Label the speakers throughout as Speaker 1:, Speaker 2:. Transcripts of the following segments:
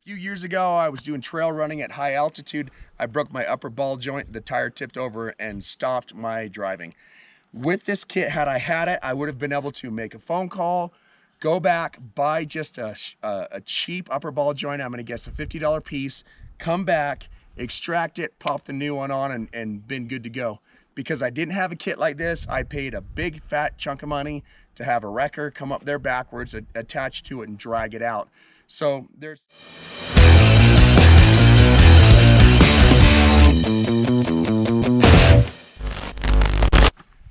Speaker 1: A few years ago, I was doing trail running at high altitude. I broke my upper ball joint, the tire tipped over and stopped my driving. With this kit, had I had it, I would have been able to make a phone call, go back, buy just a cheap upper ball joint, I'm gonna guess a $50 piece, come back, extract it, pop the new one on, and been good to go. Because I didn't have a kit like this, I paid a big fat chunk of money to have a wrecker come up there backwards, attach to it and drag it out. So there's...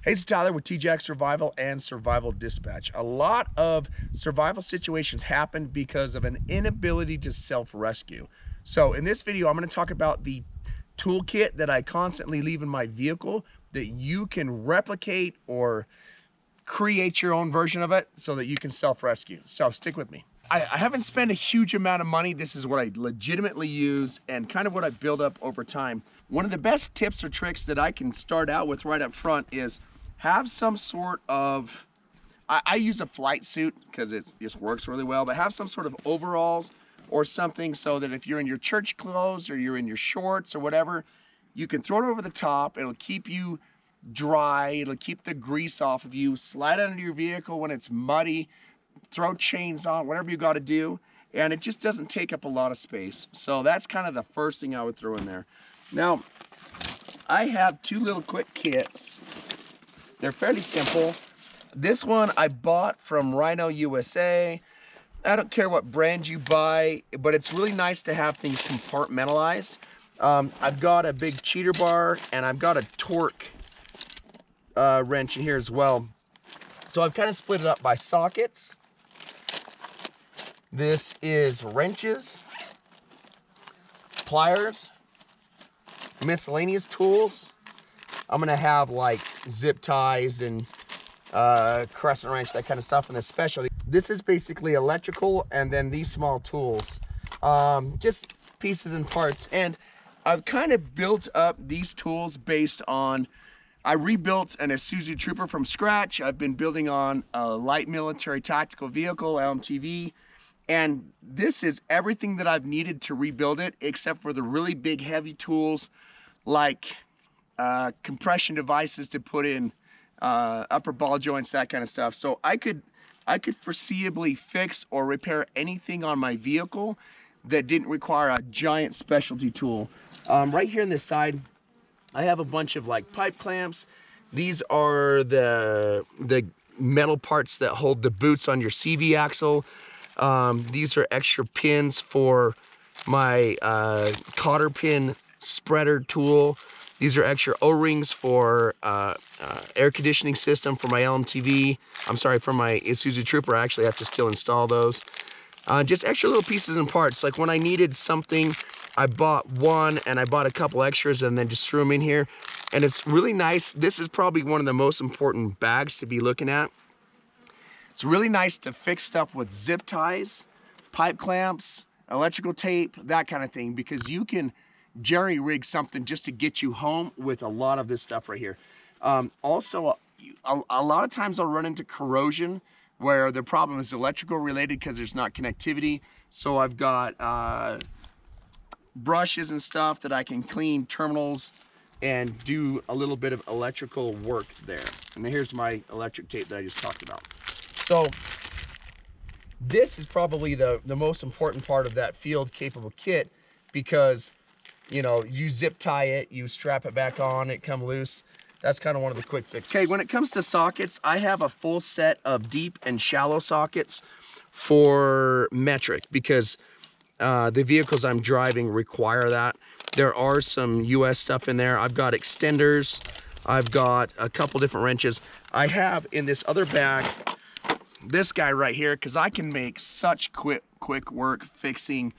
Speaker 1: Hey, it's Tyler with TJack Survival and Survival Dispatch. A lot of survival situations happen because of an inability to self-rescue. So in this video, I'm going to talk about the toolkit that I constantly leave in my vehicle that you can replicate or create your own version of it so that you can self-rescue. So stick with me. I haven't spent a huge amount of money. This is what I legitimately use and kind of what I build up over time. One of the best tips or tricks that I can start out with right up front is have some sort of, I use a flight suit because it just works really well, but have some sort of overalls or something so that if you're in your church clothes or you're in your shorts or whatever, you can throw it over the top. It'll keep you dry. It'll keep the grease off of you. Slide it under your vehicle when it's muddy. Throw chains on, whatever you got to do. And it just doesn't take up a lot of space. So that's kind of the first thing I would throw in there. Now, I have two little quick kits. They're fairly simple. This one I bought from Rhino USA. I don't care what brand you buy, but it's really nice to have things compartmentalized. I've got a big cheater bar and I've got a torque wrench in here as well. So I've kind of split it up by sockets. This is wrenches, pliers, miscellaneous tools. I'm gonna have like zip ties and crescent wrench, that kind of stuff in this specialty. This is basically electrical, and then these small tools, just pieces and parts. And I've kind of built up these tools based on, I rebuilt an Isuzu Trooper from scratch. I've been building on a light military tactical vehicle, LMTV, and this is everything that I've needed to rebuild it, except for the really big heavy tools like compression devices to put in upper ball joints, that kind of stuff. So I could foreseeably fix or repair anything on my vehicle that didn't require a giant specialty tool. Right here on this side, I have a bunch of like pipe clamps. These are the metal parts that hold the boots on your CV axle. These are extra pins for my cotter pin spreader tool. These are extra O-rings for air conditioning system for my LMTV. I'm sorry, for my Isuzu Trooper. I actually have to still install those. Just extra little pieces and parts. Like when I needed something, I bought one and I bought a couple extras and then just threw them in here. And it's really nice. This is probably one of the most important bags to be looking at. It's really nice to fix stuff with zip ties, pipe clamps, electrical tape, that kind of thing, because you can jerry rig something just to get you home with a lot of this stuff right here. Also, a lot of times I'll run into corrosion where the problem is electrical related because there's not connectivity. So I've got brushes and stuff that I can clean terminals and do a little bit of electrical work there. And here's my electric tape that I just talked about. So this is probably the most important part of that field capable kit, because you know, you zip tie it, you strap it back on, it come loose. That's kind of one of the quick fixes. Okay, when it comes to sockets, I have a full set of deep and shallow sockets for metric because the vehicles I'm driving require that. There are some US stuff in there. I've got extenders. I've got a couple different wrenches. I have in this other bag this guy right here, because I can make such quick work fixing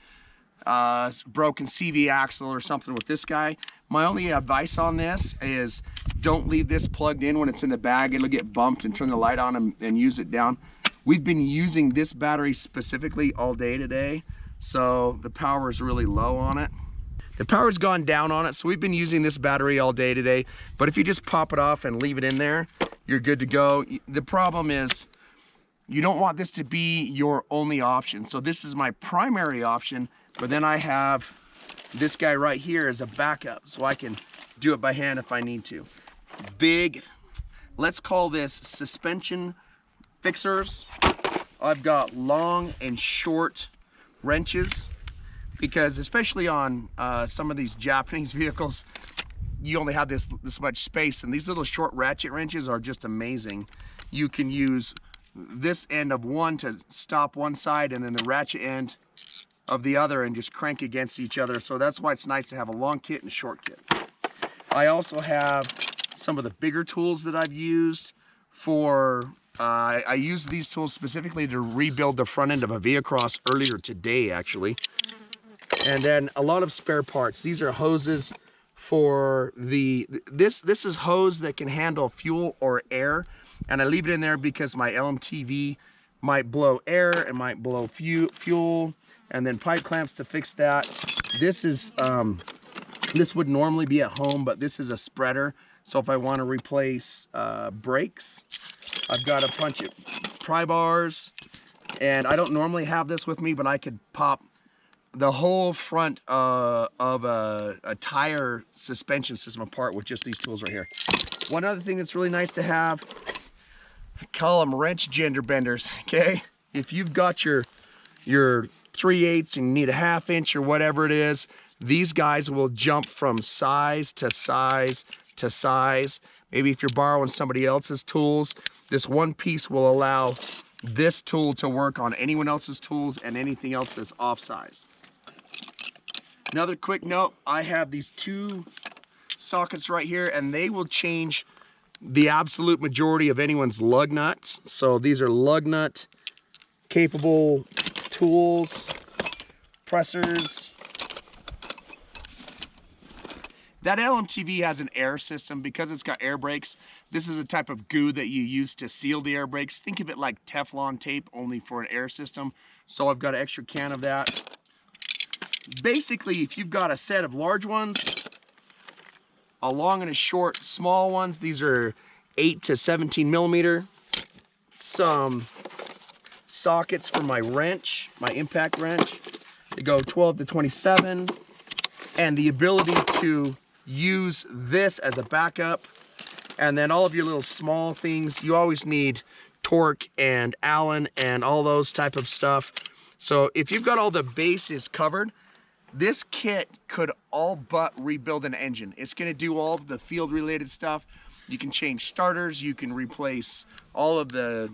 Speaker 1: broken CV axle or something with this guy. My only advice on this is don't leave this plugged in when it's in the bag. It'll get bumped, and turn the light on and use it down. We've been using this battery specifically all day today, so the power is really low on it. The power's gone down on it, so we've been using this battery all day today. But if you just pop it off and leave it in there, you're good to go. The problem is you don't want this to be your only option. So this is my primary option, But then I have this guy right here as a backup, so I can do it by hand if I need to. Big, let's call this suspension fixers. I've got long and short wrenches, because especially on some of these Japanese vehicles, you only have this much space, and these little short ratchet wrenches are just amazing. You can use this end of one to stop one side, and then the ratchet end of the other, and just crank against each other. So that's why it's nice to have a long kit and a short kit. I also have some of the bigger tools that I've used for, I used these tools specifically to rebuild the front end of a Via-Cross earlier today, actually. And then a lot of spare parts. These are hoses for this is hose that can handle fuel or air, and I leave it in there because my LMTV might blow air, it might blow fuel, and then pipe clamps to fix that. This is this would normally be at home, but this is a spreader, so if I want to replace brakes, I've got a bunch of pry bars, and I don't normally have this with me, but I could pop the whole front of a tire suspension system apart with just these tools right here. One other thing that's really nice to have, I call them wrench gender benders, okay? If you've got your 3/8 and you need a 1/2 inch or whatever it is, these guys will jump from size to size to size. Maybe if you're borrowing somebody else's tools, this one piece will allow this tool to work on anyone else's tools and anything else that's off-sized. Another quick note, I have these 2 sockets right here, and they will change the absolute majority of anyone's lug nuts. So these are lug nut capable tools, pressers. That LMTV has an air system because it's got air brakes. This is a type of goo that you use to seal the air brakes. Think of it like Teflon tape, only for an air system. So I've got an extra can of that. Basically, if you've got a set of large ones, a long and a short, small ones, these are 8 to 17 millimeter. Some sockets for my wrench, my impact wrench. They go 12 to 27. And the ability to use this as a backup. And then all of your little small things, you always need torque and Allen and all those type of stuff. So if you've got all the bases covered, this kit could all but rebuild an engine. It's gonna do all of the field related stuff. You can change starters, you can replace all of the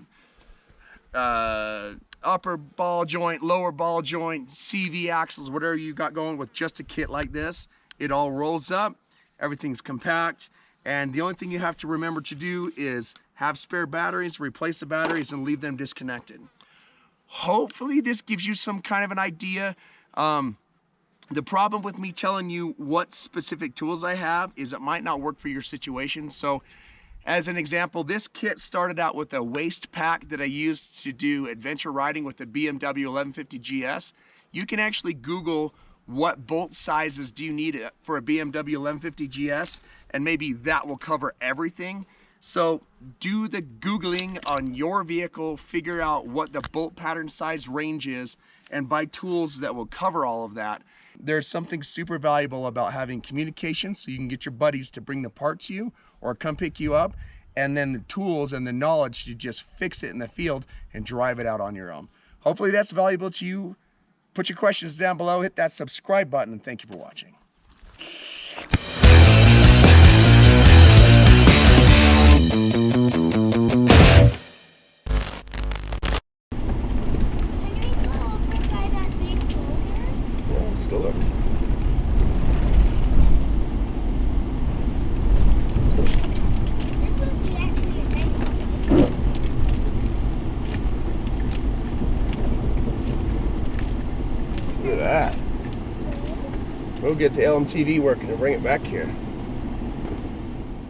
Speaker 1: upper ball joint, lower ball joint, CV axles, whatever you got going with just a kit like this. It all rolls up, everything's compact, and the only thing you have to remember to do is have spare batteries, replace the batteries, and leave them disconnected. Hopefully this gives you some kind of an idea. The problem with me telling you what specific tools I have is it might not work for your situation. So as an example, this kit started out with a waist pack that I used to do adventure riding with the BMW 1150 GS. You can actually Google what bolt sizes do you need for a BMW 1150 GS, and maybe that will cover everything. So do the Googling on your vehicle, figure out what the bolt pattern size range is, and buy tools that will cover all of that. There's something super valuable about having communication, so you can get your buddies to bring the part to you or come pick you up, and then the tools and the knowledge to just fix it in the field and drive it out on your own. Hopefully that's valuable to you. Put your questions down below, hit that subscribe button, and thank you for watching. Look at that. We'll get the LMTV working and bring it back here.